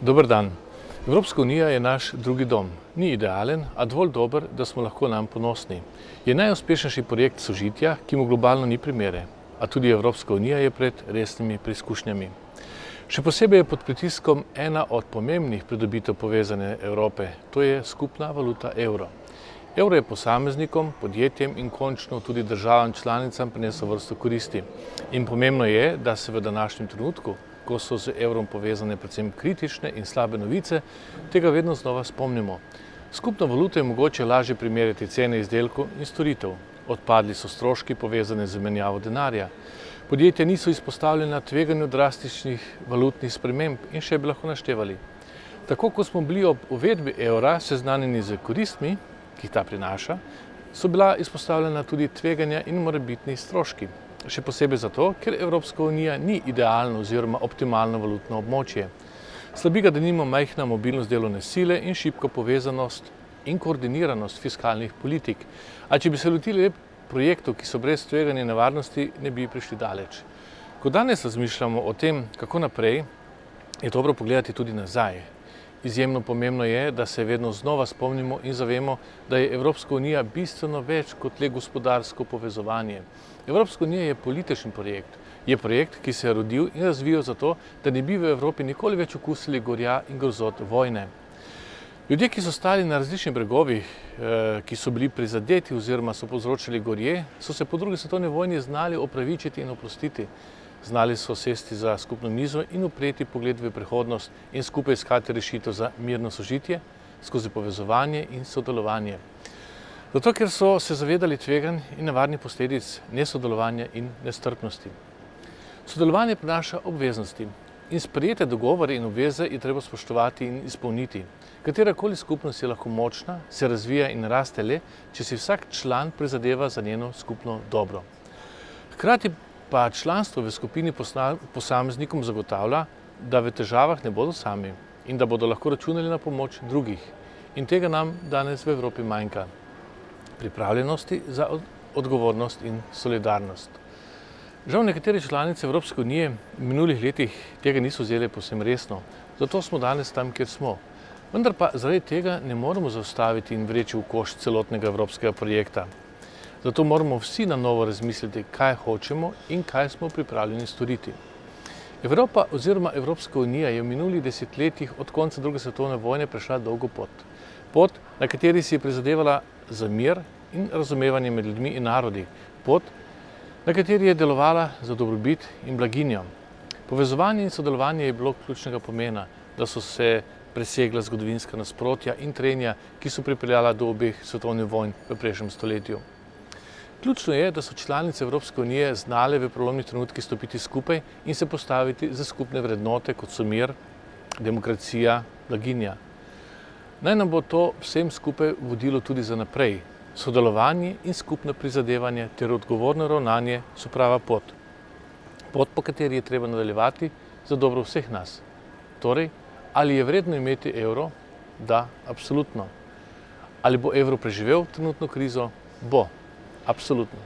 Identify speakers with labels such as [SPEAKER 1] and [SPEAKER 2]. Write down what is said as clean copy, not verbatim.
[SPEAKER 1] Dober dan. Evropska unija je naš drugi dom. Ni idealen, a dovolj dober, da smo lahko nanj ponosni. Je najuspešnejši projekt sožitja, ki mu globalno ni primere. A tudi Evropska unija je pred resnimi preizkušnjami. Še posebej je pod pritiskom ena od pomembnih pridobitev povezane Evrope, to je skupna valuta evro. Evro je posameznikom, podjetjem in končno tudi državam članicam prinesel vrsto koristi. In pomembno je, da se v današnjem trenutku, ko so z evrom povezane predvsem kritične in slabe novice, tega vedno znova spomnimo. Skupno valuto je mogoče lažje primerjati cene izdelkov in storitev. Odpadli so stroški povezane z menjavo denarja. Podjetja niso izpostavljena tveganju drastičnih valutnih sprememb in še bi lahko naštevali. Tako kot smo bili ob uvedbi evra seznanjeni z koristmi, ki jih ta prinaša, so bila izpostavljena tudi tveganja in morebitni stroški. Še posebej zato, ker Evropska unija ni idealno oziroma optimalno valutno območje. Slabi ga denimo majhna mobilnost delovne sile in šibka povezanost in koordiniranost fiskalnih politik. A če bi se lotili projektov, ki so brez tveganja nevarnosti, ne bi prišli daleč. Ko danes razmišljamo o tem, kako naprej, je dobro pogledati tudi nazaj. Izjemno pomembno je, da se vedno znova spomnimo in zavemo, da je Evropska unija bistveno več kot le gospodarsko povezovanje. Evropska unija je politični projekt. Je projekt, ki se je rodil in razvijal zato, da ne bi v Evropi nikoli več okusili gorja in grozot vojne. Ljudje, ki so stali na različnih bregovih, ki so bili prizadeti oziroma so povzročili gorje, so se po drugi svetovni vojni znali opravičiti in oprostiti. Znali so sesti za skupno mizo in upreti pogled v prihodnost in skupaj iskati rešitev za mirno sožitje skozi povezovanje in sodelovanje. Zato, ker so se zavedali tveganj in nevarnih posledic nesodelovanja in nestrpnosti. Sodelovanje prinaša obveznosti in sprejete dogovore in obveze je treba spoštovati in izpolniti. Katerakoli skupnost je lahko močna, se razvija in raste le, če si vsak član prizadeva za njeno skupno dobro. Hkrati pa članstvo v skupini posameznikom zagotavlja, da v težavah ne bodo sami in da bodo lahko računali na pomoč drugih. In tega nam danes v Evropi manjka. Pripravljenosti za odgovornost in solidarnost. Žal nekatere članice Evropske unije v minulih letih tega niso vzeli povsem resno, zato smo danes tam, kjer smo. Vendar pa zaradi tega ne moremo zaustaviti in vreči v koš celotnega evropskega projekta. Zato moramo vsi na novo razmisliti, kaj hočemo in kaj smo pripravljeni storiti. Evropa oziroma Evropska unija je v minulih desetletjih od konca druge svetovne vojne prešla dolgo pot. Pot, na kateri si je prizadevala za mir in razumevanje med ljudmi in narodi. Pot, na kateri je delovala za dobrobit in blaginjo. Povezovanje in sodelovanje je bilo ključnega pomena, da so se presegla zgodovinska nasprotja in trenja, ki so pripeljala do obeh svetovnih vojn v prejšnjem stoletju. Ključno je, da so članice Evropske unije znale v prelomnih trenutkih stopiti skupaj in se postaviti za skupne vrednote, kot so mir, demokracija, blaginja. Naj nam bo to vsem skupaj vodilo tudi za naprej. Sodelovanje in skupno prizadevanje ter odgovorno ravnanje so prava pot. Pot, po kateri je treba nadaljevati za dobro vseh nas. Torej, ali je vredno imeti evro? Da, absolutno. Ali bo evro preživel trenutno krizo? Bo. Absolutno.